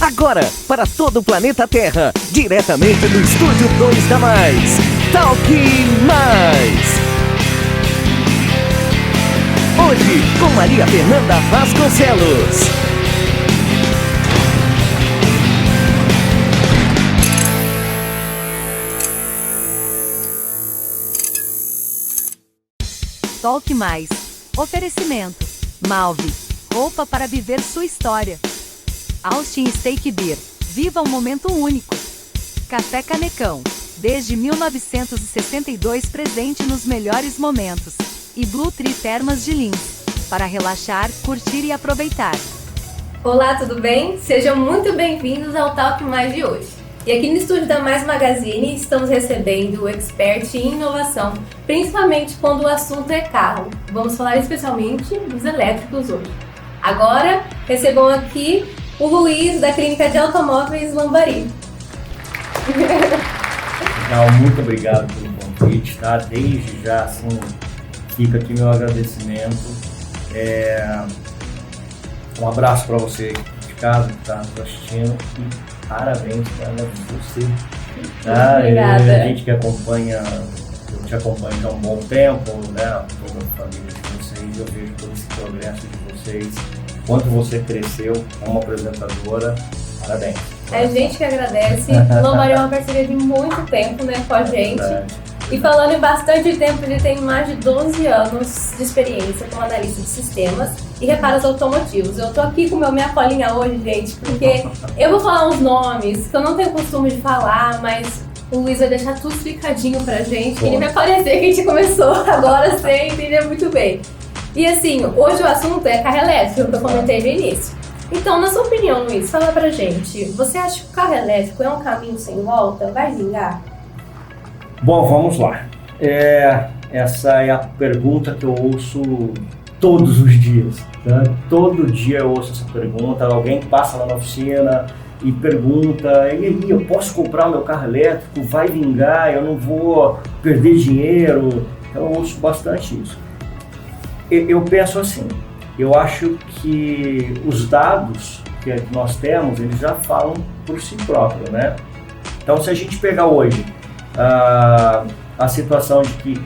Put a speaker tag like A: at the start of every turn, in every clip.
A: Agora, para todo o planeta Terra, diretamente do Estúdio 2 da Mais. Talk Mais. Hoje, com Maria Fernanda Vasconcelos.
B: Talk Mais. Oferecimento. Malve. Roupa para viver sua história. Austin Steak Beer. Viva um momento único. Café Canecão. Desde 1962 presente nos melhores momentos. E Blue Tree Termas de Lins. Para relaxar, curtir e aproveitar.
C: Olá, tudo bem? Sejam muito bem-vindos ao Talk Mais de hoje. E aqui no estúdio da Mais Magazine estamos recebendo o expert em inovação, principalmente quando o assunto é carro. Vamos falar especialmente dos elétricos hoje. Agora, recebam aqui o Luiz, da Clínica de Automóveis Lambari.
D: Legal, muito obrigado pelo convite, tá? Desde já, assim, fica aqui meu agradecimento. Um abraço para você de casa que está nos assistindo e parabéns para você. Tá?
C: Obrigada.
D: A gente que acompanha, eu te acompanho há um bom tempo, né? Toda a família de vocês, eu vejo todo esse progresso de vocês, quanto você cresceu como apresentadora, parabéns.
C: É a gente que agradece. O Lambari é uma parceria de muito tempo, né, com a gente. E falando em bastante tempo, ele tem mais de 12 anos de experiência como analista de sistemas e reparos automotivos. Eu tô aqui com minha colinha hoje, gente, porque eu vou falar uns nomes que eu não tenho costume de falar, mas o Luiz vai deixar tudo explicadinho pra gente. Ele vai parecer que a gente começou agora sem entender muito bem. E assim, hoje o assunto é carro elétrico, que eu comentei no início. Então, na sua opinião, Luiz, fala pra gente, você acha que o carro elétrico é um caminho sem volta? Vai vingar?
D: Bom, vamos lá. Essa é a pergunta que eu ouço todos os dias. Tá? Todo dia eu ouço essa pergunta. Alguém passa lá na oficina e pergunta: e aí, eu posso comprar o meu carro elétrico? Vai vingar? Eu não vou perder dinheiro? Então eu ouço bastante isso. Eu penso assim, eu acho que os dados que nós temos, eles já falam por si próprios, né? Então, se a gente pegar hoje a situação de que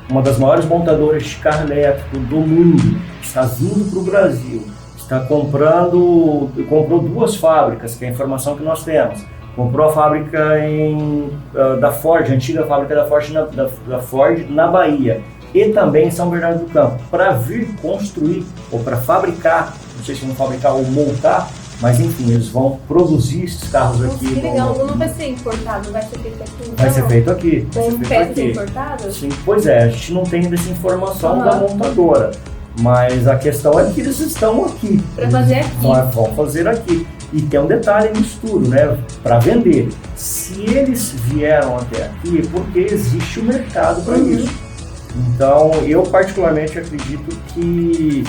D: uma das maiores montadoras de carro elétrico do mundo está vindo para o Brasil, comprou duas fábricas, que é a informação que nós temos. Comprou a fábrica da Ford, a antiga fábrica da Ford na Bahia, e também em São Bernardo do Campo, para vir construir ou para fabricar, não sei se vão fabricar ou montar, mas enfim, eles vão produzir esses carros aqui.
C: Que legal, não vai ser importado, vai ser feito aqui. Então,
D: vai ser feito aqui.
C: Com peças importadas?
D: Sim, pois é, a gente não tem ainda essa informação da montadora, mas a questão é que eles estão aqui.
C: Para fazer aqui.
D: Vão fazer aqui. E tem um detalhe nisso tudo, né? Para vender. Se eles vieram até aqui, é porque existe o mercado para isso. Então, eu particularmente acredito que,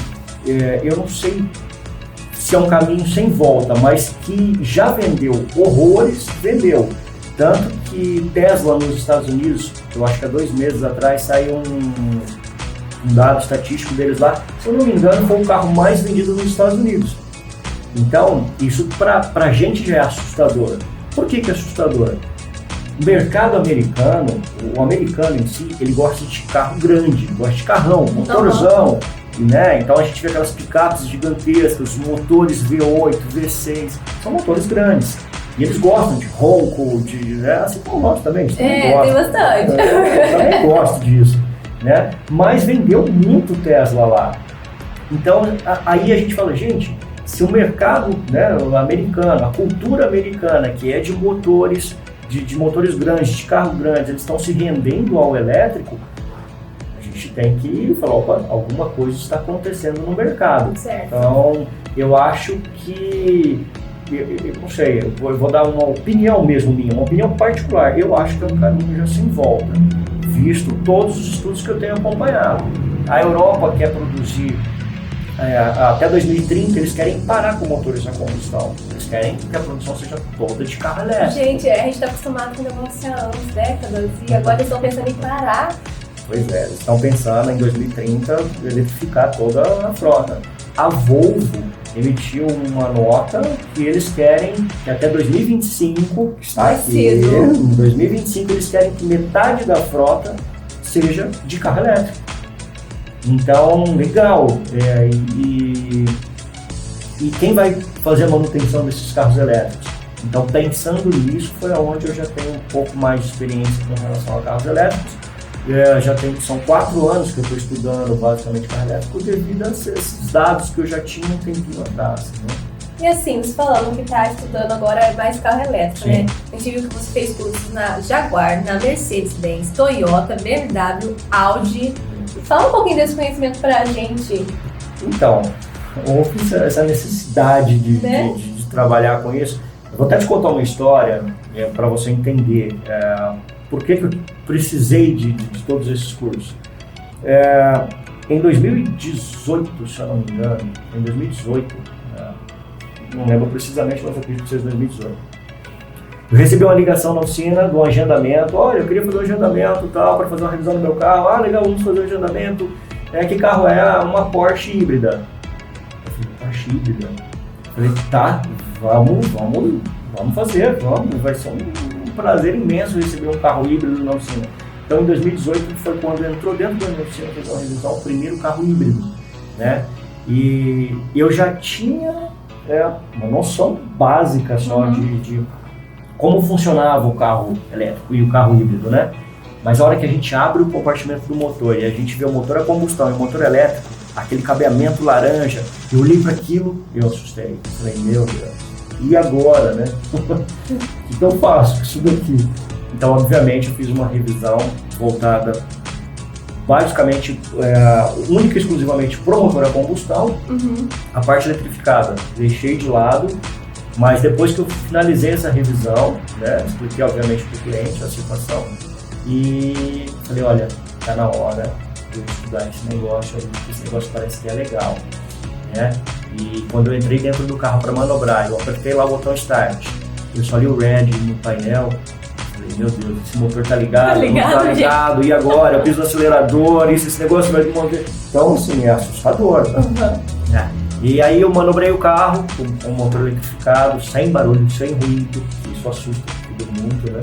D: eu não sei se é um caminho sem volta, mas que já vendeu horrores, vendeu. Tanto que Tesla nos Estados Unidos, eu acho que há 2 meses atrás, saiu um dado estatístico deles lá, se eu não me engano, foi o carro mais vendido nos Estados Unidos. Então, isso pra gente já é assustador. Por que é assustador? O mercado americano, o americano em si, ele gosta de carro grande, gosta de carrão, motorzão, né? Então a gente vê aquelas picapes gigantescas, motores V8, V6, são motores grandes. E eles gostam de ronco, assim como nós também.
C: Tem bastante.
D: Eu também gosto disso, né? Mas vendeu muito Tesla lá. Então aí a gente fala, gente, se o mercado, né, americano, a cultura americana, que é de motores, de motores grandes, de carro grandes, eles estão se rendendo ao elétrico, a gente tem que falar, opa, alguma coisa está acontecendo no mercado.
C: Certo.
D: Então, eu acho que, eu não sei, eu vou dar uma opinião mesmo minha, uma opinião particular, eu acho que é um caminho já sem volta, visto todos os estudos que eu tenho acompanhado. A Europa quer produzir, até 2030, eles querem parar com motores a combustão. Eles querem que a produção seja toda de carro elétrico.
C: Gente, a gente está acostumado com o negócio há anos, décadas, e agora eles estão pensando em parar.
D: Pois é, eles estão pensando em 2030 eletrificar toda a frota. A Volvo emitiu uma nota que eles querem que até 2025, que está aqui, em 2025 eles querem que metade da frota seja de carro elétrico. Então, legal. E quem vai fazer a manutenção desses carros elétricos? Então, pensando nisso, foi onde eu já tenho um pouco mais de experiência com relação a carros elétricos. São 4 anos que eu estou estudando basicamente carro elétrico devido a esses dados que eu já tinha um tempinho atrás. Né?
C: E assim, você falando que está estudando agora mais carro elétrico,
D: Sim.
C: né? A gente viu que você fez cursos na Jaguar, na Mercedes-Benz, Toyota, BMW, Audi. Fala um pouquinho desse conhecimento para a gente.
D: Então, houve essa necessidade de trabalhar com isso. Eu vou até te contar uma história para você entender por que eu precisei de todos esses cursos. Em 2018, se eu não me engano, não lembro precisamente, mas eu acredito que seja 2018. Eu recebi uma ligação na oficina do agendamento. Olha, eu queria fazer um agendamento tal, para fazer uma revisão do meu carro. Ah, legal, vamos fazer um agendamento. Que carro é? Uma Porsche híbrida. Eu falei, Porsche híbrida? Eu falei, tá, vamos fazer, vai ser um prazer imenso receber um carro híbrido na oficina. Então, em 2018 foi quando entrou dentro da minha oficina fazer uma revisão, o primeiro carro híbrido, né? E eu já tinha uma noção básica só de como funcionava o carro elétrico e o carro híbrido, né? Mas a hora que a gente abre o compartimento do motor e a gente vê o motor a combustão e o motor elétrico, aquele cabeamento laranja, eu olhei para aquilo e eu assustei. Falei, meu Deus, e agora, né? O que eu faço com isso daqui? Então, obviamente, eu fiz uma revisão voltada basicamente, única e exclusivamente para o motor a combustão. A parte eletrificada deixei de lado, mas depois que eu finalizei essa revisão, né, expliquei obviamente para o cliente a situação e falei, olha, está na hora de eu estudar esse negócio aí, porque esse negócio parece que é legal, né? E quando eu entrei dentro do carro para manobrar, eu apertei lá o botão Start, eu só li o Red no painel. Meu Deus, esse motor tá ligado, não tá ligado, e agora? Eu piso no acelerador, esse negócio vai mover. Então, assim, é assustador. E aí eu manobrei o carro com o motor eletrificado, sem barulho, sem ruído, isso assusta todo mundo, né?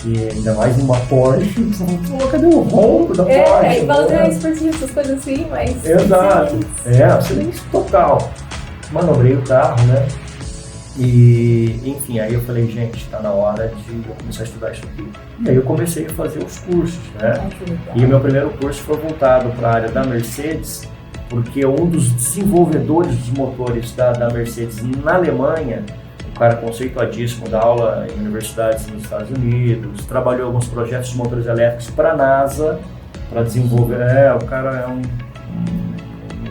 D: E ainda mais numa Porsche, você fala, pô, cadê o ronco da Porsche?
C: Igual ter esportivo, essas coisas assim, mas...
D: Exato, silêncio total. Manobrei o carro, né? E, enfim, aí eu falei, gente, tá na hora de eu começar a estudar isso aqui. E aí eu comecei a fazer os cursos, né? E o meu primeiro curso foi voltado para a área da Mercedes, porque um dos desenvolvedores dos motores da Mercedes na Alemanha, um cara conceituadíssimo, dá aula em universidades nos Estados Unidos, trabalhou em alguns projetos de motores elétricos para a NASA, para desenvolver. O cara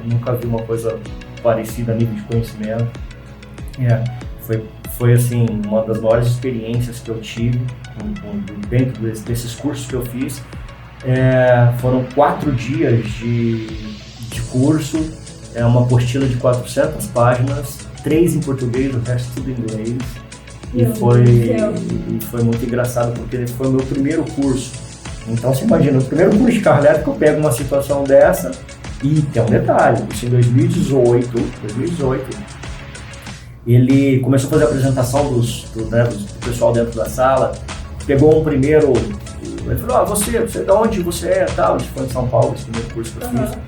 D: nunca vi uma coisa parecida a nível de conhecimento. Foi assim, uma das maiores experiências que eu tive dentro desses cursos que eu fiz. Foram 4 dias de curso, uma apostila de 400 páginas, 3 em português, o resto tudo em inglês. E foi muito engraçado porque foi o meu primeiro curso. Então você imagina, o primeiro curso de carro elétrico eu pego uma situação dessa e tem um detalhe, isso em 2018, ele começou a fazer a apresentação do pessoal dentro da sala, pegou um primeiro, ele falou, você de onde você é, tal, a gente foi em São Paulo, esse primeiro curso que eu fiz.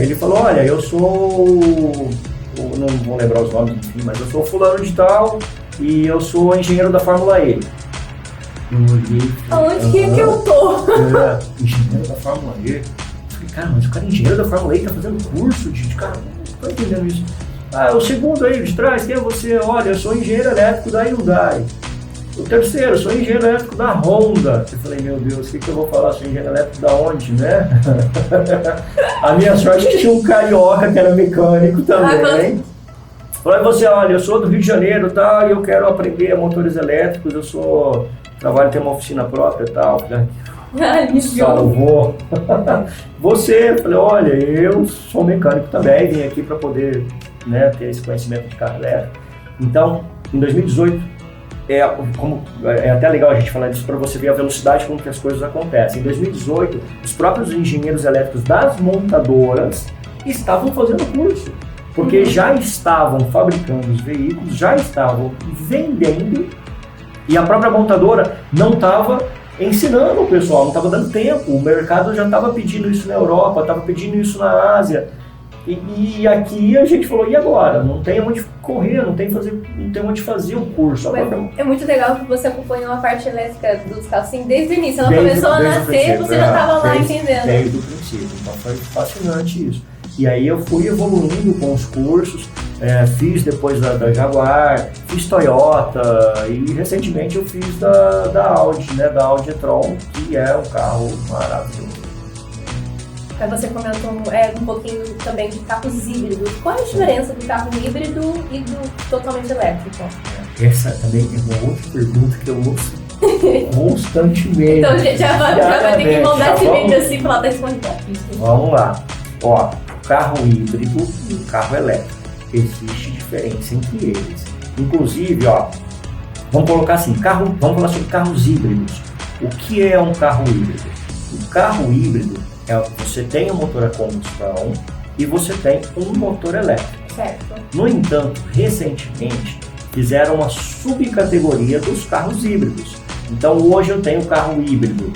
D: Ele falou, olha, eu sou, não vou lembrar os nomes, enfim, mas eu sou fulano de tal e eu sou engenheiro da Fórmula E.
C: Aonde que eu tô?
D: Engenheiro da Fórmula E. Eu falei, cara, mas o cara é engenheiro da Fórmula E, tá fazendo curso de cara, não tô entendendo isso. O segundo aí de trás, quem é você? Olha, eu sou engenheiro elétrico da Hyundai. O terceiro, eu sou engenheiro elétrico da Honda. Eu falei, meu Deus, o que eu vou falar? Sou engenheiro elétrico da onde, né? A minha sorte é que tinha um carioca que era mecânico também. Falei, você, olha, eu sou do Rio de Janeiro, tal, e eu quero aprender motores elétricos, trabalho, tenho uma oficina própria e tal. Salvou. Você, falei, olha, eu sou mecânico também, vim aqui para poder, né, ter esse conhecimento de carro elétrico. Então, em 2018, é até legal a gente falar disso para você ver a velocidade com que as coisas acontecem. Em 2018, os próprios engenheiros elétricos das montadoras estavam fazendo curso. porque já estavam fabricando os veículos, já estavam vendendo, e a própria montadora não estava ensinando o pessoal, não estava dando tempo. O mercado já estava pedindo isso na Europa, estava pedindo isso na Ásia. E aqui a gente falou, e agora? Não tem onde correr, não tem onde fazer o curso.
C: É muito legal que você acompanhou a parte elétrica dos carros assim, desde o início. Ela começou a nascer, você já estava lá entendendo.
D: Desde o princípio, então foi fascinante isso. E aí eu fui evoluindo com os cursos, fiz depois da Jaguar, fiz Toyota e recentemente eu fiz da Audi, né, da Audi e-tron, que é um carro maravilhoso.
C: Você comentou um pouquinho também de carros híbridos. Qual é a diferença do carro híbrido e do totalmente elétrico?
D: Essa também é uma outra pergunta que eu ouço constantemente.
C: Então já vai ter que mandar esse vídeo assim pra ela estar respondendo.
D: Vamos lá. Ó, carro híbrido e carro elétrico. Existe diferença entre eles. Inclusive, ó, vamos colocar assim, vamos falar sobre carros híbridos. O que é um carro híbrido? O carro híbrido você tem um motor a combustão e você tem um motor elétrico.
C: Certo.
D: No entanto, recentemente fizeram uma subcategoria dos carros híbridos. Então hoje eu tenho carro híbrido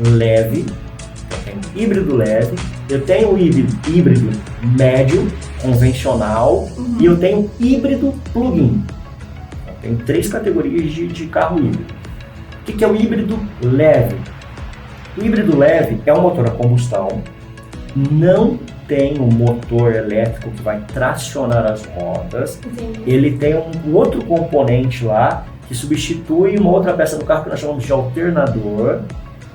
D: leve, eu tenho híbrido leve, eu tenho híbrido médio, convencional, e eu tenho híbrido plug-in. Eu tenho 3 categorias de carro híbrido. O que é o híbrido leve? O híbrido leve é um motor a combustão, não tem um motor elétrico que vai tracionar as rodas.
C: Entendi.
D: Ele tem um outro componente lá que substitui uma outra peça do carro que nós chamamos de alternador.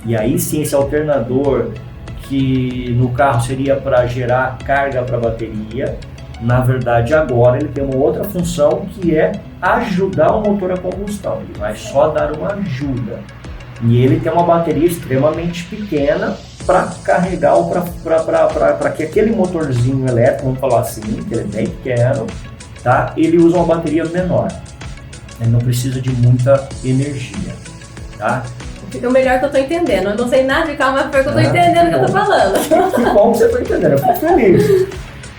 D: E aí sim, esse alternador que no carro seria para gerar carga para a bateria, na verdade agora ele tem uma outra função que é ajudar o motor a combustão. Ele vai só dar uma ajuda. E ele tem uma bateria extremamente pequena para carregar ou para que aquele motorzinho elétrico, vamos falar assim, que ele é bem pequeno, tá? Ele usa uma bateria menor. Ele não precisa de muita energia, tá?
C: Fica melhor que eu tô entendendo. Eu não sei nada de carro, mas porque eu tô entendendo o que eu tô falando.
D: Que bom que você tá entendendo, eu fico feliz.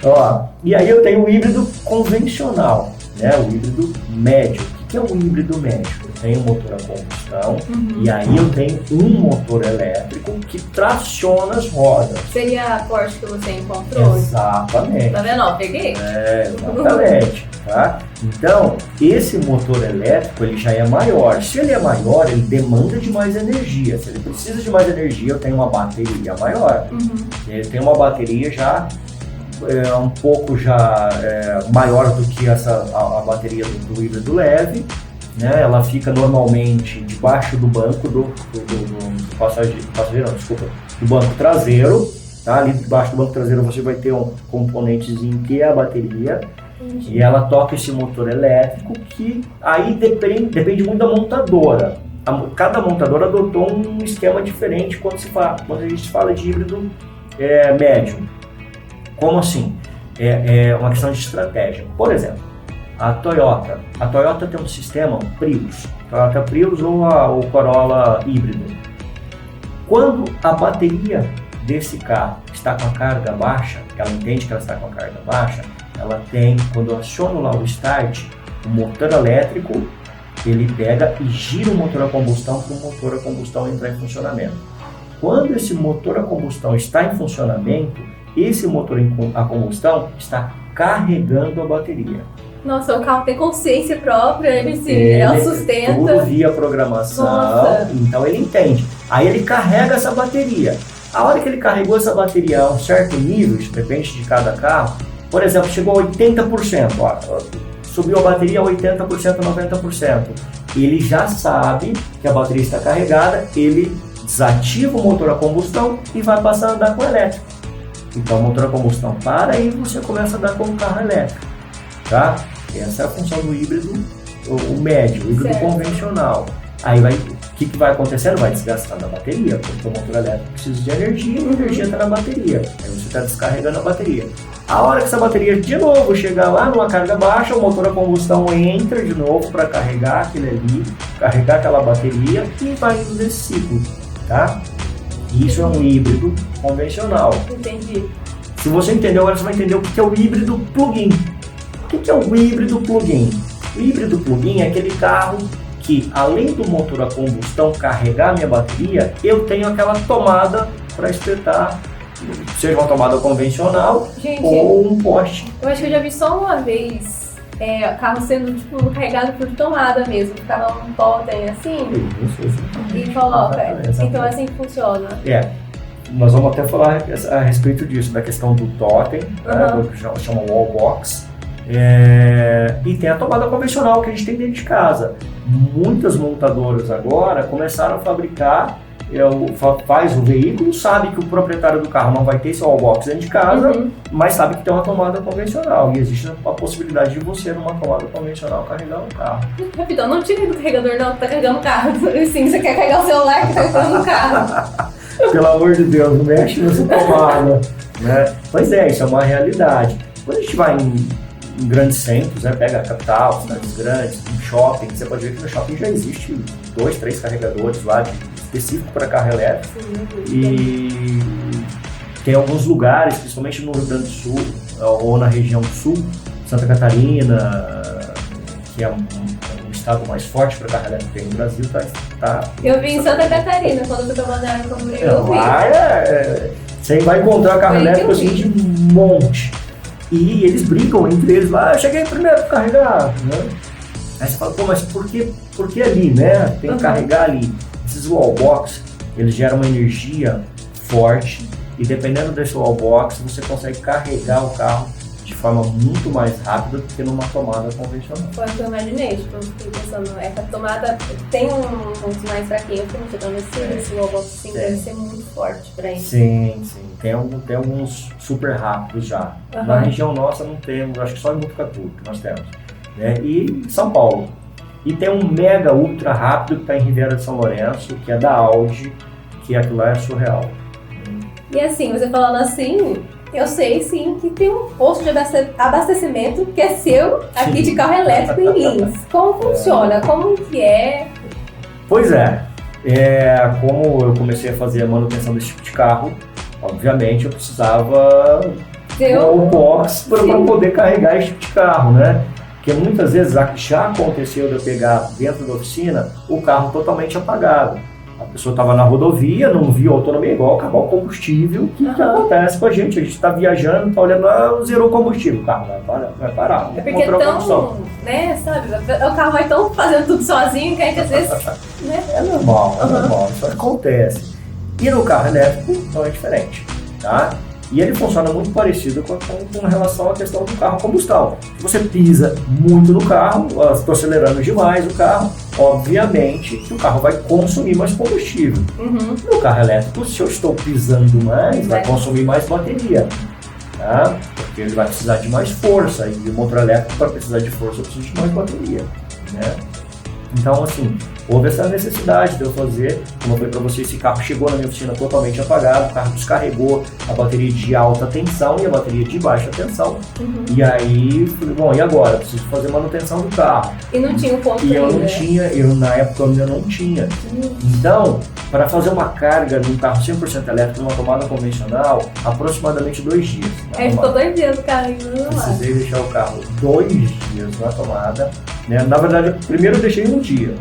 D: Ó, e aí eu tenho o híbrido convencional, né? O híbrido médio. O que é o híbrido médio? Eu tenho um motor a combustão e aí eu tenho um motor elétrico que traciona as rodas.
C: Seria a Porsche que você encontrou?
D: Exatamente.
C: Tá vendo? Ó, peguei.
D: Exatamente. Tá? Então, esse motor elétrico ele já é maior. Se ele é maior, ele demanda de mais energia. Se ele precisa de mais energia, eu tenho uma bateria maior. Ele tem uma bateria já um pouco maior do que a bateria do híbrido leve, né? Ela fica normalmente debaixo do banco do banco traseiro, tá? Ali debaixo do banco traseiro você vai ter um componentezinho que é a bateria. E ela toca esse motor elétrico que aí depende muito da montadora. Cada montadora adotou um esquema diferente quando a gente fala de híbrido médio. Como assim? É uma questão de estratégia. Por exemplo, a Toyota tem um sistema Prius, Toyota Prius ou o Corolla híbrido. Quando a bateria desse carro está com a carga baixa, ela entende que ela está com a carga baixa, ela tem, quando eu aciono lá o start, o motor elétrico, ele pega e gira o motor a combustão para o motor a combustão entrar em funcionamento. Quando esse motor a combustão está em funcionamento, esse motor a combustão está carregando a bateria.
C: Nossa, o carro tem consciência própria, ele sustenta.
D: Tudo via programação.
C: Nossa. Então
D: ele entende. Aí ele carrega essa bateria. A hora que ele carregou essa bateria a um certo nível, isso depende de cada carro, por exemplo, chegou a 80%, subiu a bateria a 80%, 90%. Ele já sabe que a bateria está carregada, ele desativa o motor a combustão e vai passar a andar com o elétrico. Então o motor a combustão para e você começa a andar com o carro elétrico, tá? Essa é a função do híbrido, o médio, o híbrido convencional. Aí o que vai acontecendo? Vai desgastando a bateria, porque o motor elétrico precisa de energia e a energia está na bateria. Aí você está descarregando a bateria. A hora que essa bateria de novo chegar lá numa carga baixa, o motor a combustão entra de novo para carregar aquele ali, carregar aquela bateria e vai indo nesse ciclo, tá? Isso é um híbrido convencional.
C: Entendi.
D: Se você entendeu, agora você vai entender o que é o híbrido plug-in. O que é o híbrido plug-in? O híbrido plug-in é aquele carro que, além do motor a combustão carregar a minha bateria, eu tenho aquela tomada para espetar, seja uma tomada convencional ou um poste.
C: Eu acho que eu já vi só uma vez carro sendo tipo, carregado por tomada mesmo. Ficava um totem assim e coloca. Então assim que funciona.
D: Nós vamos até falar a respeito disso, da questão do totem, né, que chama wall box. E tem a tomada convencional que a gente tem dentro de casa. Muitas montadoras agora começaram a fabricar, faz o veículo, sabe que o proprietário do carro não vai ter esse wallbox dentro de casa, mas sabe que tem uma tomada convencional e existe a possibilidade de você, numa tomada convencional, carregar o carro.
C: Rapidão, não tire do carregador não, que tá carregando o carro. Sim, você quer carregar o celular que tá carregando o carro.
D: Pelo amor de Deus, não mexe nessa tomada, né? Pois isso é uma realidade. Quando a gente vai em grandes centros, né, pega a capital, cidades grandes, um shopping, você pode ver que no shopping já existe 2, 3 carregadores lá específico para carro elétrico. E tem alguns lugares, principalmente no Rio Grande do Sul ou na região sul, Santa Catarina, que é um estado mais forte para carro elétrico que tem no Brasil,
C: Eu vi em Santa Catarina, quando eu fui trabalhar no Camboriú, eu vi.
D: Lá você vai encontrar carro elétrico assim de monte. E eles brincam entre eles lá, eu cheguei primeiro para carregar, né? Aí você fala, pô, mas por que ali, né? Tem que carregar ali. Esses wallbox, eles geram uma energia forte e dependendo desse wallbox, você consegue carregar o carro de forma muito mais rápida do que numa tomada convencional.
C: Foi o que eu imaginei, tipo, eu fiquei pensando, essa tomada tem uns mais fraquinhos, como você tá nesse wallbox assim, deve ser muito forte para isso.
D: Sim. Tem alguns super rápidos já. Na região nossa não temos, acho que só em Botucatu que nós temos. Né? E em São Paulo. E tem um mega ultra rápido que está em Ribeira de São Lourenço, que é da Audi, que aquilo lá é surreal.
C: E assim, você falando assim, eu sei sim que tem um posto de abastecimento que é seu aqui de carro elétrico em Lins. Como funciona? Como que é?
D: Pois como eu comecei a fazer a manutenção desse tipo de carro, obviamente eu precisava de um box para poder carregar esse tipo de carro, né? Porque muitas vezes já aconteceu de eu pegar dentro da oficina o carro totalmente apagado. A pessoa estava na rodovia, não viu a autonomia, igual acabar o combustível. O que acontece com a gente? A gente está viajando, está olhando lá, zerou o combustível. O carro vai parar.
C: É porque né, sabe? O carro vai tão fazendo tudo sozinho que a gente às vezes... né?
D: É normal, isso acontece. E no carro elétrico não é diferente, tá? E ele funciona muito parecido com relação à questão do carro combustão. Se você pisa muito no carro, estou acelerando demais o carro, obviamente que o carro vai consumir mais combustível. No carro elétrico, se eu estou pisando mais, vai consumir mais bateria, tá? Porque ele vai precisar de mais força, e o motor elétrico, para precisar de força, eu preciso de mais bateria, né? Então, assim, houve essa necessidade de eu fazer, como eu falei para você, esse carro chegou na minha oficina totalmente apagado, o carro descarregou a bateria de alta tensão e a bateria de baixa tensão. E aí, falei, bom, e agora? Eu preciso fazer manutenção do carro.
C: E não tinha o ponto
D: E eu não tinha, na época eu ainda não tinha. Então, para fazer uma carga num carro 100% elétrico, numa tomada convencional, aproximadamente 2 dias.
C: Aí ficou 2 dias o carro indo lá.
D: Precisei deixar o carro 2 dias na tomada. Né? Na verdade, primeiro eu deixei 1 dia.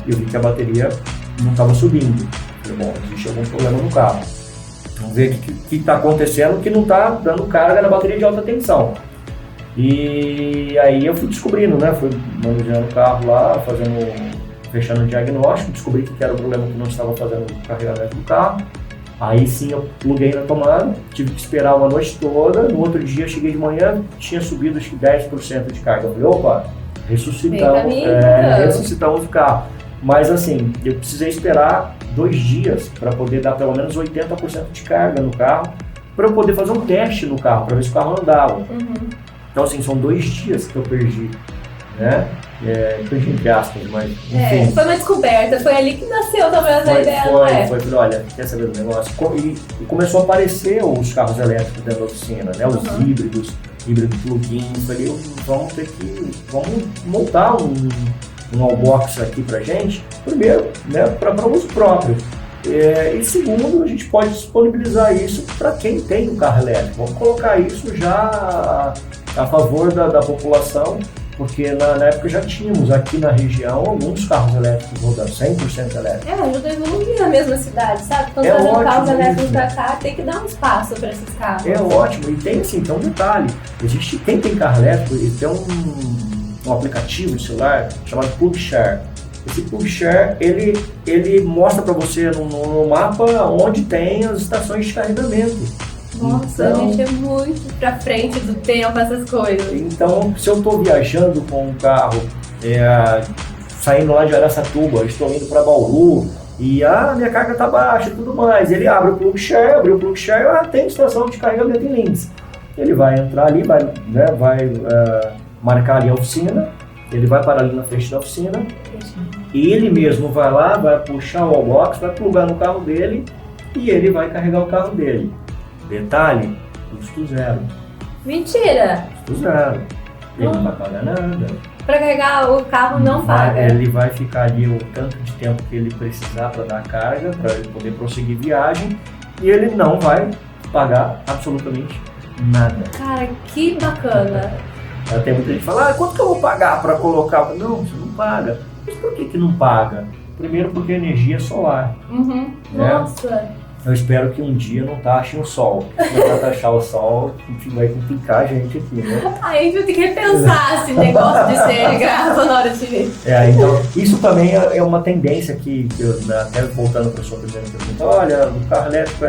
D: Eu vi que a bateria não estava subindo. Falei, bom, existe algum problema no carro. Vamos ver o que está acontecendo que não está dando carga na bateria de alta tensão. E aí eu fui descobrindo, né? Fui manejando o carro lá, fechando o diagnóstico, descobri que era o problema que não estava fazendo o carregamento do carro. Aí sim eu pluguei na tomada, tive que esperar uma noite toda. No outro dia, cheguei de manhã, tinha subido acho que 10% de carga. Eu falei, opa, ressuscitamos o carro. Mas assim, eu precisei esperar 2 dias para poder dar pelo menos 80% de carga no carro, para eu poder fazer um teste no carro, para ver se o carro andava. Então assim, são 2 dias que eu perdi, né? Perdi entre aspas, mas enfim.
C: Foi uma descoberta, foi ali que nasceu talvez a ideia, não é?
D: Foi, olha, quer saber do negócio? E começou a aparecer os carros elétricos dentro da oficina, né? Os híbrido plug-in. Falei, vamos montar um wallbox aqui pra gente, primeiro, né, para uso próprio. E segundo, a gente pode disponibilizar isso para quem tem um carro elétrico. Vamos colocar isso já a favor da população, porque na época já tínhamos aqui na região alguns carros elétricos rodando, 100% elétricos.
C: Ajuda a evoluir a mesma cidade, sabe? Quando
D: É
C: trazendo
D: ótimo
C: carros elétricos
D: isso.
C: pra cá, tem que dar um espaço para esses carros.
D: É ótimo, e tem assim, então um detalhe, existe, quem tem carro elétrico, ele tem um aplicativo de celular chamado PlugShare. Esse PlugShare, ele mostra para você no mapa onde tem as estações de carregamento.
C: Nossa, a gente é muito pra frente do tempo essas coisas.
D: Então, se eu estou viajando com um carro, saindo lá de Araçatuba, estou indo para Bauru, e minha carga está baixa e tudo mais, ele abre o PlugShare, tem estação de carregamento em Linz. Ele vai entrar ali, vai marcar ali a oficina, ele vai parar ali na frente da oficina, e ele mesmo vai lá, vai puxar o wallbox, vai plugar no carro dele, e ele vai carregar o carro dele. Detalhe, custo zero.
C: Mentira!
D: Custo zero. Ele não vai pagar nada.
C: Pra carregar o carro não paga.
D: Ele vai ficar ali o tanto de tempo que ele precisar para dar carga, para ele poder prosseguir viagem, e ele não vai pagar absolutamente nada.
C: Cara, que bacana.
D: Tem muita gente que fala, quanto que eu vou pagar para colocar? Não, você não paga. Mas por que não paga? Primeiro porque a energia é solar.
C: Uhum.
D: Né?
C: Nossa.
D: Eu espero que um dia não taxem o sol. Não taxar o sol, vai complicar a gente aqui, né?
C: Aí a gente vai ter que repensar esse negócio de ser graça na hora de...
D: Então, isso também é uma tendência que eu, até voltando para a sua primeira pergunta, olha, o carro elétrico,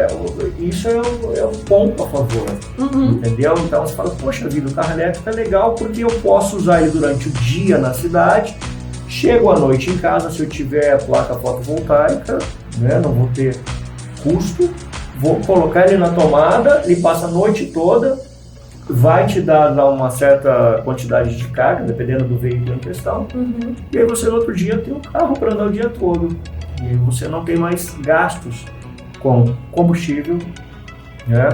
D: isso é um ponto a favor, entendeu? Então você fala, poxa vida, o carro elétrico é legal porque eu posso usar ele durante o dia na cidade, chego à noite em casa, se eu tiver a placa fotovoltaica, né, não vou ter custo, vou colocar ele na tomada, ele passa a noite toda, vai te dar uma certa quantidade de carga, dependendo do veículo em questão, e aí você no outro dia tem um carro para andar o dia todo, e aí você não tem mais gastos com combustível, né?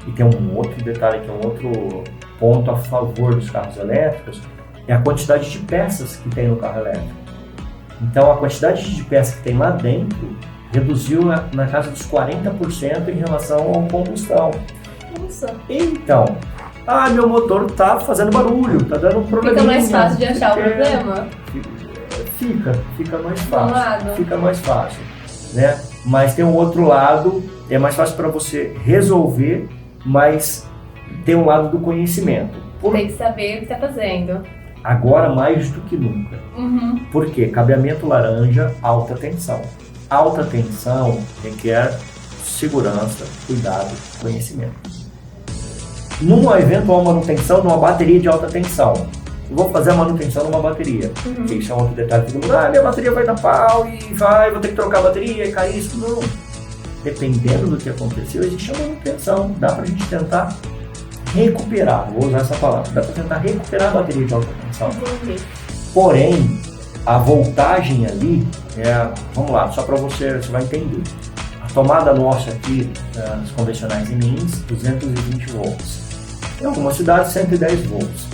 D: E tem um outro detalhe, que é um outro ponto a favor dos carros elétricos, é a quantidade de peças que tem no carro elétrico. Então a quantidade de peças que tem lá dentro reduziu na casa dos 40% em relação ao combustão.
C: Nossa.
D: Então, meu motor tá fazendo barulho, tá dando um problema.
C: Fica mais fácil de achar o problema?
D: Fica mais fácil. Fica mais fácil, né? Mas tem um outro lado, é mais fácil para você resolver, mas tem um lado do conhecimento.
C: Tem que saber o que tá fazendo.
D: Agora mais do que nunca. Por quê? Cabeamento laranja, alta tensão. Alta tensão requer segurança, cuidado, conhecimento. Numa eventual manutenção de uma bateria de alta tensão, eu vou fazer a manutenção numa bateria. Isso é um outro detalhe. Todo mundo, minha bateria vai dar pau e vou ter que trocar a bateria e caríssimo. Não. Dependendo do que aconteceu, existe a manutenção. Dá pra gente tentar recuperar, vou usar essa palavra, dá pra tentar recuperar a bateria de alta tensão. Porém, a voltagem ali, vamos lá, só para você vai entender. A tomada nossa aqui, as convencionais em Linz, 220 volts. Em algumas cidades, 110 volts.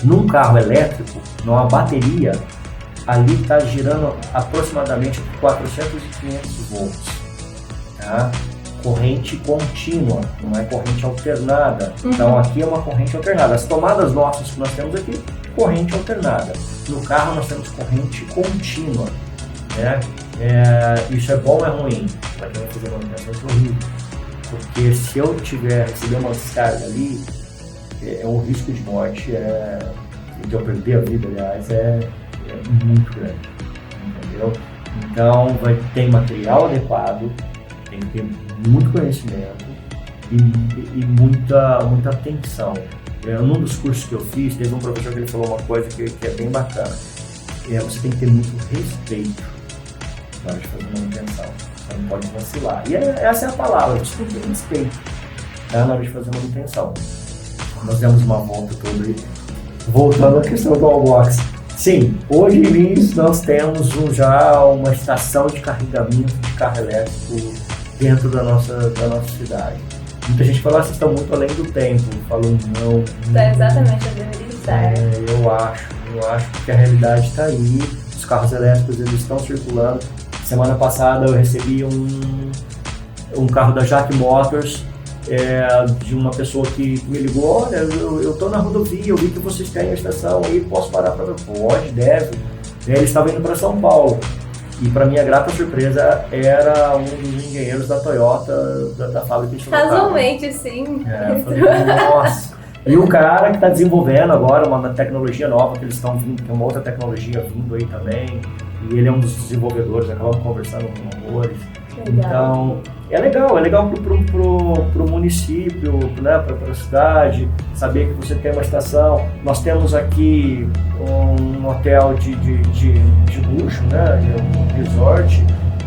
D: Num carro elétrico, numa bateria, ali está girando aproximadamente 400 e 500 volts. Tá? Corrente contínua, não é corrente alternada. Então aqui é uma corrente alternada. As tomadas nossas que nós temos aqui, corrente alternada. No carro nós temos corrente contínua, né? Isso é bom ou é ruim? Para quem vai fazer manutenção, isso é horrível. Porque se eu receber uma descarga ali, o risco de morte, de eu perder a vida, aliás, é muito grande, entendeu? Então vai ter material adequado, tem que ter muito conhecimento e muita atenção. Num dos cursos que eu fiz, teve um professor que ele falou uma coisa que é bem bacana. Você tem que ter muito respeito na hora de fazer manutenção. Você não pode vacilar. E essa é a palavra, você tem que ter respeito, tá, na hora de fazer manutenção. Nós demos uma volta toda aí. Voltando à questão do wallbox. Sim, hoje em Linz nós temos já uma estação de carregamento de carro elétrico dentro da nossa cidade. Muita gente fala, vocês estão muito além do tempo. Falam, não.
C: Exatamente, eu deveria estar.
D: Eu acho que a realidade está aí. Os carros elétricos eles estão circulando. Semana passada eu recebi um carro da Jack Motors de uma pessoa que me ligou, olha, eu tô na rodovia, eu vi que vocês têm a estação aí, posso parar para ver? Pode, deve. Ele estava indo para São Paulo. E para minha grata surpresa, era um dos engenheiros da Toyota, da fábrica de Sorocaba.
C: Casualmente, sim.
D: Eu falei, nossa. E o cara que está desenvolvendo agora uma tecnologia nova, que eles estão vindo, tem uma outra tecnologia vindo aí também, e ele é um dos desenvolvedores, acabamos conversando com horrores. Então, é legal pro município, né, pra cidade, saber que você tem uma estação. Nós temos aqui um hotel de luxo, né, um resort,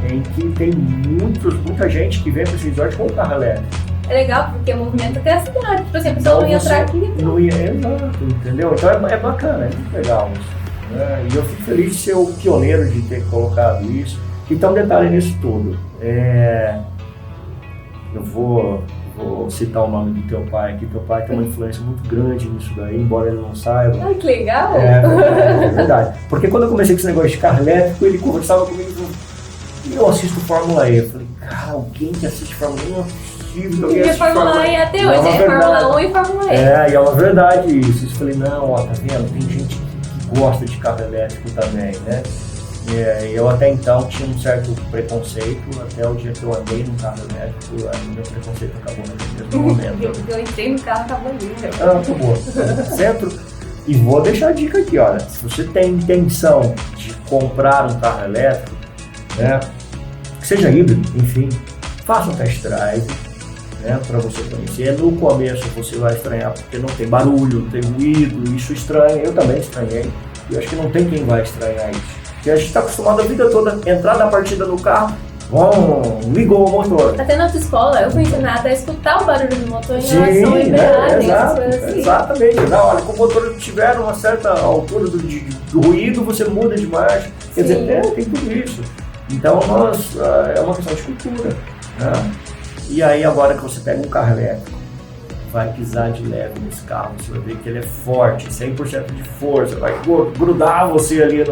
D: em que tem muita gente que vem para esse resort com o carro elétrico.
C: É legal porque movimenta até a cidade, tipo assim, a pessoa não ia entrar aqui.
D: Não ia, exato, entendeu? Então é bacana, é muito legal isso. Né? E eu fico feliz de ser o pioneiro de ter colocado isso. Então, um detalhe nisso tudo, eu vou citar o nome do teu pai aqui. Teu pai tem uma influência muito grande nisso daí, embora ele não saiba.
C: Ai, que legal!
D: É verdade. Porque quando eu comecei com esse negócio de carro elétrico, ele conversava comigo e eu assisto Fórmula E. Eu falei, cara, alguém que assiste Fórmula E não é possível.
C: E Fórmula E até hoje, é Fórmula 1 e Fórmula E.
D: E é uma verdade isso. Eu falei, não, ó, tá vendo? Tem gente que gosta de carro elétrico também, né? Eu até então tinha um certo preconceito, até o dia que eu andei no carro elétrico, aí meu preconceito acabou naquele mesmo momento.
C: Eu entrei no carro, acabou ali.
D: Acabou. Centro. E vou deixar a dica aqui, olha, se você tem intenção de comprar um carro elétrico, né, que seja híbrido, enfim, faça um test drive, né, para você conhecer. No começo você vai estranhar porque não tem barulho, não tem ruído, isso estranha, eu também estranhei, e acho que não tem quem vai estranhar isso. Porque a gente está acostumado a vida toda a entrar na partida no carro, ligou o motor.
C: Até na autoescola eu fui ensinada a escutar o barulho do motor em relação à embreagem, essas coisas assim.
D: Exatamente. Não, olha, quando o motor tiver uma certa altura do ruído, você muda de marcha. Quer dizer, tem tudo isso. Então, é uma questão de cultura. Né? E aí, agora que você pega um carro elétrico, vai pisar de leve nesse carro, você vai ver que ele é forte, 100% de força, vai grudar você ali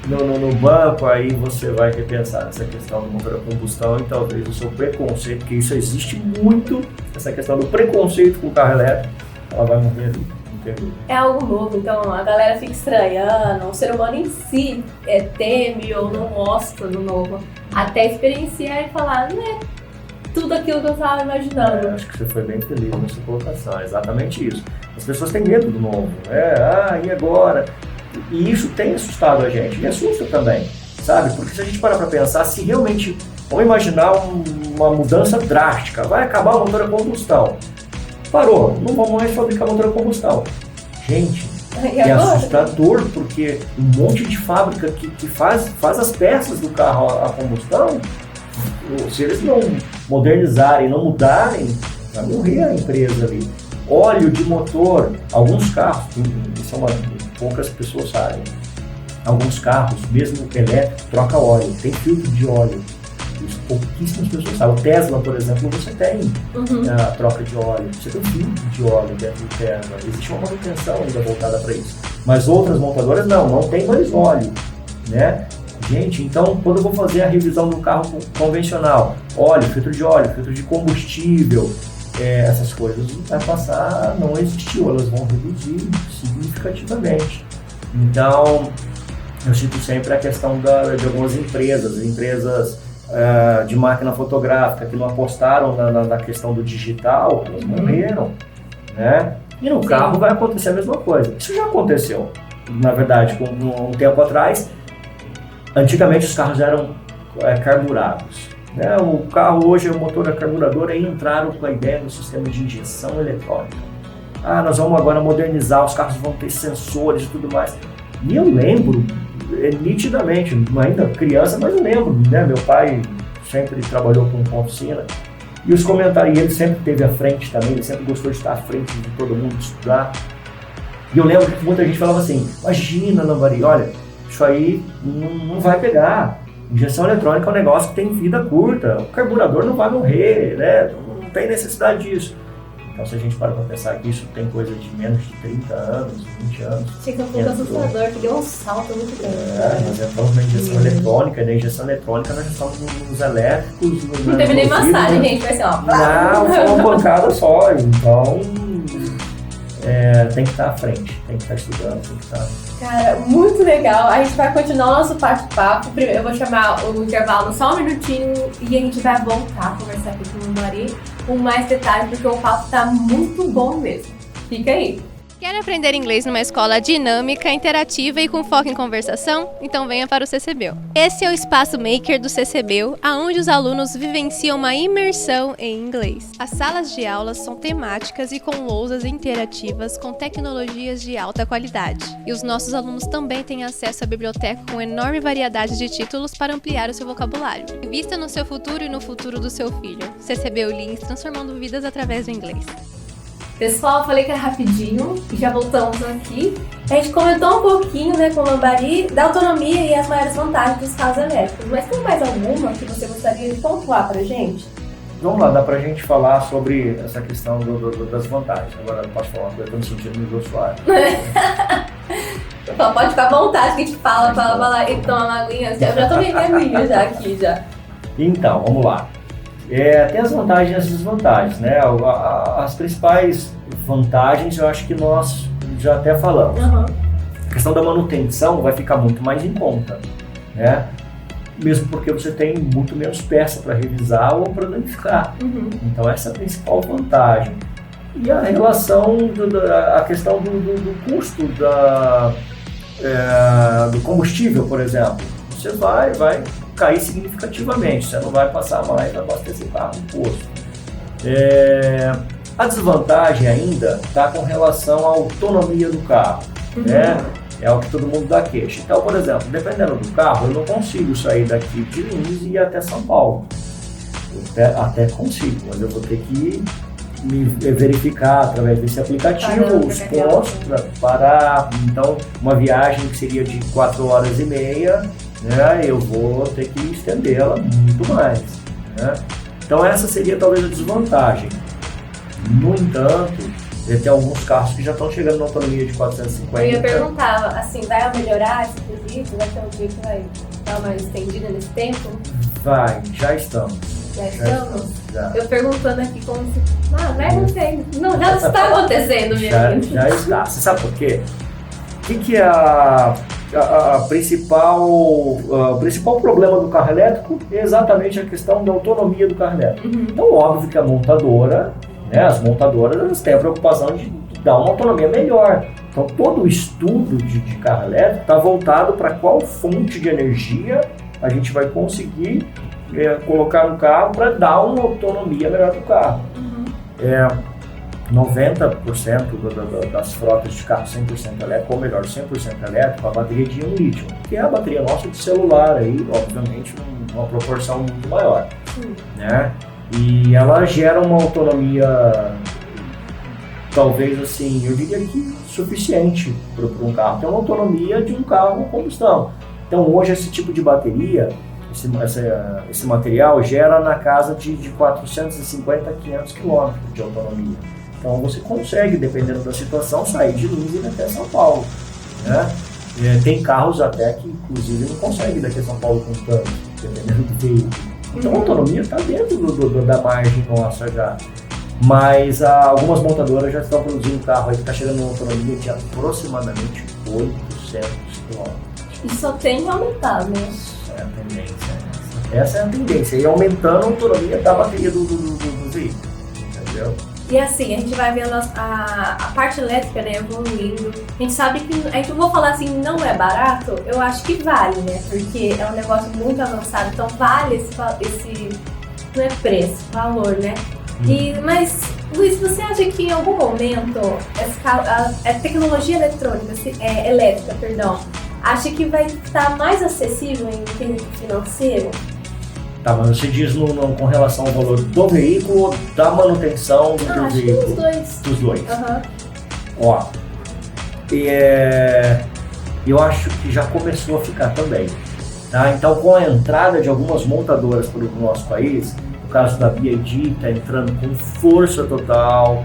D: no banco, aí você vai repensar essa questão do motor a combustão e talvez o seu preconceito, que isso existe muito, essa questão do preconceito com o carro elétrico, ela vai morrer ali, entendeu?
C: É algo novo, então a galera fica estranhando, o ser humano em si teme ou não gosta do novo, até experienciar e falar, não é tudo aquilo que eu estava imaginando.
D: Acho que você foi bem feliz nessa colocação, é exatamente isso. As pessoas têm medo do novo, né? E agora? E isso tem assustado a gente, me assusta também, sabe? Porque se a gente parar para pensar, se realmente, vamos imaginar uma mudança drástica, vai acabar o motor a combustão. Parou, não vamos mais fabricar motor a combustão. Gente, é assustador, porque um monte de fábrica que faz as peças do carro a combustão, se eles não modernizarem, não mudarem, vai morrer a empresa ali. Óleo de motor, alguns carros, isso poucas pessoas sabem, alguns carros, mesmo elétrico, troca óleo, tem filtro de óleo. Isso pouquíssimas pessoas sabem. O Tesla, por exemplo, você tem a troca de óleo, você tem um filtro de óleo dentro do Tesla. Existe uma manutenção ainda voltada para isso. Mas outras montadoras não tem mais óleo, né? Gente, então quando eu vou fazer a revisão do carro convencional, óleo, filtro de combustível, essas coisas vai passar a não existir, elas vão reduzir significativamente. Então, eu cito sempre a questão de algumas empresas de máquina fotográfica que não apostaram na questão do digital, elas morreram, né? E no carro vai acontecer a mesma coisa. Isso já aconteceu, na verdade, um tempo atrás. Antigamente os carros eram carburados. Né? O carro hoje, o motor a carburador, aí entraram com a ideia do sistema de injeção eletrônica. Nós vamos agora modernizar, os carros vão ter sensores e tudo mais. E eu lembro, nitidamente, ainda criança, mas eu lembro, né? Meu pai sempre trabalhou com oficina, e os comentários, ele sempre esteve à frente também, ele sempre gostou de estar à frente de todo mundo, de estudar. E eu lembro que muita gente falava assim, imagina, Lambari, olha, isso aí não vai pegar. Injeção eletrônica é um negócio que tem vida curta, o carburador não vai morrer, né? Não tem necessidade disso. Então, se a gente para pensar que isso tem coisa de menos de 30 anos, 20 anos...
C: Chega um pouco assustador, que deu um salto muito grande.
D: Nós entramos na injeção eletrônica, e na injeção eletrônica nós já estamos nos elétricos...
C: Não teve nem massagem, gente, vai ser ó...
D: Não, foi uma pancada só, então... tem que estar à frente, tem que estar estudando, tem que estar...
C: Cara, muito legal. A gente vai continuar o nosso bate-papo. Primeiro, eu vou chamar o intervalo só um minutinho e a gente vai voltar a conversar aqui com o Mari com mais detalhes, porque o papo tá muito bom mesmo. Fica aí.
E: Quer aprender inglês numa escola dinâmica, interativa e com foco em conversação? Então venha para o CCBio. Esse é o espaço maker do CCBio, onde os alunos vivenciam uma imersão em inglês. As salas de aulas são temáticas e com lousas interativas com tecnologias de alta qualidade. E os nossos alunos também têm acesso à biblioteca com enorme variedade de títulos para ampliar o seu vocabulário. Invista no seu futuro e no futuro do seu filho. CCBio Lins, transformando vidas através do inglês.
C: Pessoal, falei que era rapidinho e já voltamos aqui. A gente comentou um pouquinho, né, com o Mari, da autonomia e as maiores vantagens dos carros elétricos. Mas tem mais alguma que você gostaria de pontuar pra gente?
D: Vamos lá, dá pra gente falar sobre essa questão das vantagens. Agora, posso falar uma coisa que eu tô me sentindo no Jô Soares.
C: Pode ficar à vontade que a gente fala lá e toma uma aguinha. Eu já tomei minha aguinha já aqui, já.
D: Então, vamos lá. Tem as vantagens e as desvantagens, né? As principais vantagens eu acho que nós já até falamos.
C: Uhum.
D: A questão da manutenção vai ficar muito mais em conta, né? Mesmo porque você tem muito menos peça para revisar ou para danificar.
C: Uhum.
D: Então essa é a principal vantagem. E a relação, a questão do custo do combustível, por exemplo. Você vai cair significativamente, você não vai passar mais a abastecer carro no posto. A desvantagem ainda está com relação à autonomia do carro, né? É o que todo mundo dá queixa. Então, por exemplo, dependendo do carro, eu não consigo sair daqui de Lins e ir até São Paulo. Eu até consigo, mas eu vou ter que me verificar através desse aplicativo os pontos para parar. Então, uma viagem que seria de 4h30, né, eu vou ter que estendê-la muito mais, né? Então essa seria talvez a desvantagem. No entanto, tem alguns carros que já estão chegando na autonomia de 450.
C: Eu ia perguntar, assim, vai melhorar esse quesito? Vai ter um dia que vai dar uma estendida nesse tempo?
D: Vai, já estamos.
C: Já estamos?
D: Já.
C: Eu perguntando aqui como se... vai acontecer. Não, já está acontecendo, minha amiga.
D: Já está. Você sabe por quê? O que é o principal problema do carro elétrico? É exatamente a questão da autonomia do carro elétrico.
C: Uhum.
D: Então, óbvio que a montadora, né, as montadoras, elas têm a preocupação de dar uma autonomia melhor. Então, todo o estudo de carro elétrico está voltado para qual fonte de energia a gente vai conseguir colocar no carro para dar uma autonomia melhor do carro.
C: Uhum.
D: 90% das frotas de carro 100% elétrico, ou melhor, 100% elétrico, a bateria de íon lítio, que é a bateria nossa de celular, aí, obviamente, uma proporção muito maior, né? E ela gera uma autonomia, talvez assim, eu diria que suficiente para um carro, tem uma autonomia de um carro a combustão. Então hoje esse tipo de bateria, esse material gera na casa de 450 a 500 km de autonomia. Então você consegue, dependendo da situação, sair de Lins e ir até São Paulo, né? Tem carros até que, inclusive, não conseguem ir daqui a São Paulo com tanto, dependendo do veículo. Então a autonomia está dentro da margem nossa já. Mas algumas montadoras já estão produzindo carro aí que está chegando a uma autonomia de aproximadamente 800 km.
C: E só tem que aumentar, né?
D: É a tendência. Essa é a tendência. E aumentando a autonomia da bateria do veículo. Entendeu?
C: E assim, a gente vai vendo a parte elétrica, né, evoluindo. A gente sabe que, a gente não vou falar assim, não é barato, eu acho que vale, né? Porque é um negócio muito avançado, então vale esse não é preço, valor, né? Mas, Luiz, você acha que em algum momento a tecnologia elétrica, acha que vai estar mais acessível em termos financeiro?
D: Tá, mas você diz com relação ao valor do veículo ou da manutenção do
C: acho
D: veículo?
C: Que os dois.
D: Dos dois.
C: Uhum.
D: Ó, eu acho que já começou a ficar também. Tá? Então, com a entrada de algumas montadoras para o nosso país, o caso da BYD, está entrando com força total.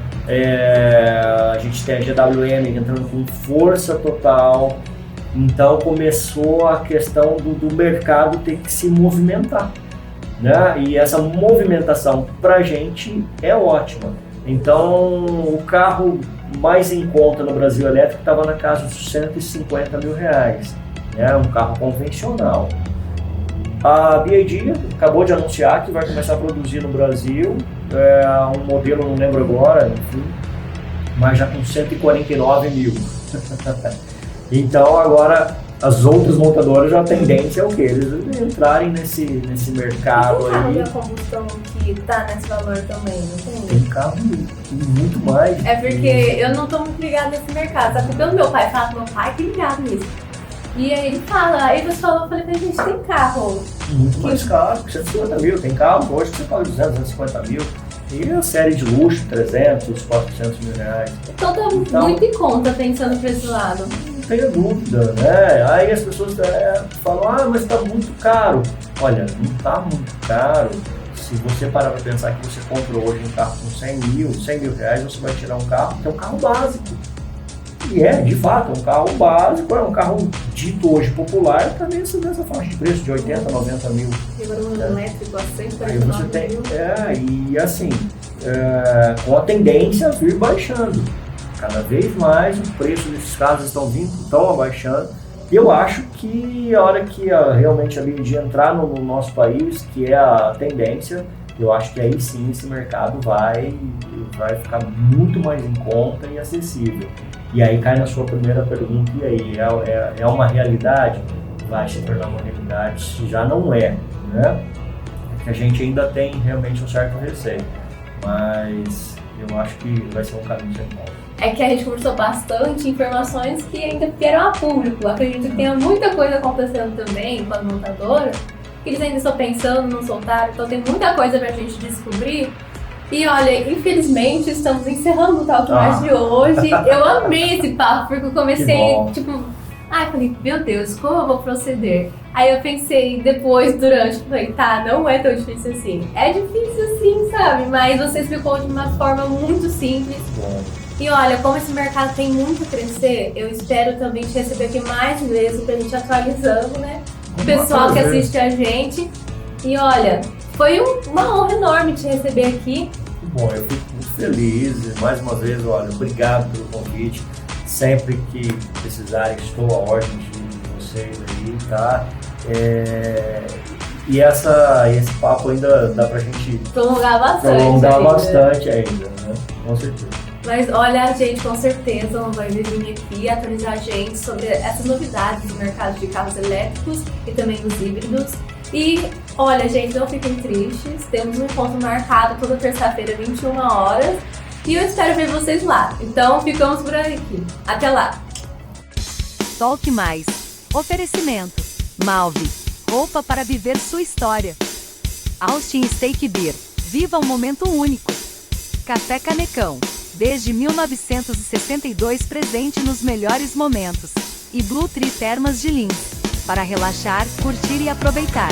D: A gente tem a GWM entrando com força total. Então começou a questão do mercado ter que se movimentar, né? E essa movimentação para a gente é ótima. Então o carro mais em conta no Brasil elétrico estava na casa dos R$150 mil, né? Um carro convencional. A BYD acabou de anunciar que vai começar a produzir no Brasil um modelo, não lembro agora, enfim, mas já com 149 mil. Então agora as outras montadoras já a tendência é o quê? Eles entrarem nesse mercado
C: aí. Tem carro
D: aí.
C: de combustão que tá nesse valor também, não tem?
D: Tem carro muito mais.
C: É porque eu não tô muito ligada nesse mercado, sabe? Pelo meu pai, fala que meu pai é ligado nisso. E aí ele fala, aí você falou, eu falei pra gente, tem carro
D: muito mais caro, 150 mil, tem carro hoje que você paga 200, 250 mil. E a série de luxo, 300, 400 mil reais.
C: Então tá muito em conta pensando pra esse lado.
D: Não tenho dúvida, né? Aí as pessoas falam, mas tá muito caro. Olha, não tá muito caro. Se você parar pra pensar que você compra hoje um carro com 100 mil reais, você vai tirar um carro que é um carro básico. E de fato, é um carro básico, é um carro dito hoje popular, também nessa faixa de preço de 80, 90 mil.
C: E agora um elétrico a 149
D: Aí você tem, e assim, com a tendência a vir baixando. Cada vez mais o preço desses carros estão abaixando. E eu acho que a hora que realmente a BYD entrar no nosso país, que é a tendência, eu acho que aí sim esse mercado vai ficar muito mais em conta e acessível. E aí cai na sua primeira pergunta, e aí, é uma realidade? Vai se tornar uma realidade, se já não é, né? É que a gente ainda tem realmente um certo receio, mas eu acho que vai ser um caminho sem volta.
C: É que a gente conversou bastante informações que ainda vieram a público. Acredito que tenha muita coisa acontecendo também com a montadora, que eles ainda estão pensando, não soltaram, então tem muita coisa pra gente descobrir. E olha, infelizmente estamos encerrando o Talk Mais de hoje. Eu amei esse papo, porque eu comecei, falei, meu Deus, como eu vou proceder? Aí eu pensei depois, falei, não é tão difícil assim. É difícil assim, sabe? Mas você explicou de uma forma muito simples. E olha, como esse mercado tem muito a crescer, eu espero também te receber aqui mais vezes pra gente atualizando, né? O pessoal que assiste a gente. E olha, foi uma honra enorme te receber aqui.
D: Bom, eu fico muito feliz. Mais uma vez, olha, obrigado pelo convite. Sempre que precisarem, estou à ordem de vocês aí, tá? E esse papo ainda dá pra gente
C: prolongar
D: bastante ainda, né? Com certeza.
C: Mas olha, gente, com certeza vai vir aqui atualizar a gente sobre essas novidades do mercado de carros elétricos e também dos híbridos. E olha, gente, não fiquem tristes, temos um encontro marcado toda terça-feira, 21 horas, e eu espero ver vocês lá. Então, ficamos por aqui. Até lá!
B: Talk Mais. Oferecimento. Malve. Roupa para viver sua história. Austin Steak Beer. Viva um momento único. Café Canecão. Desde 1962 presente nos melhores momentos. E Blue Tree Termas de Lins. Para relaxar, curtir e aproveitar.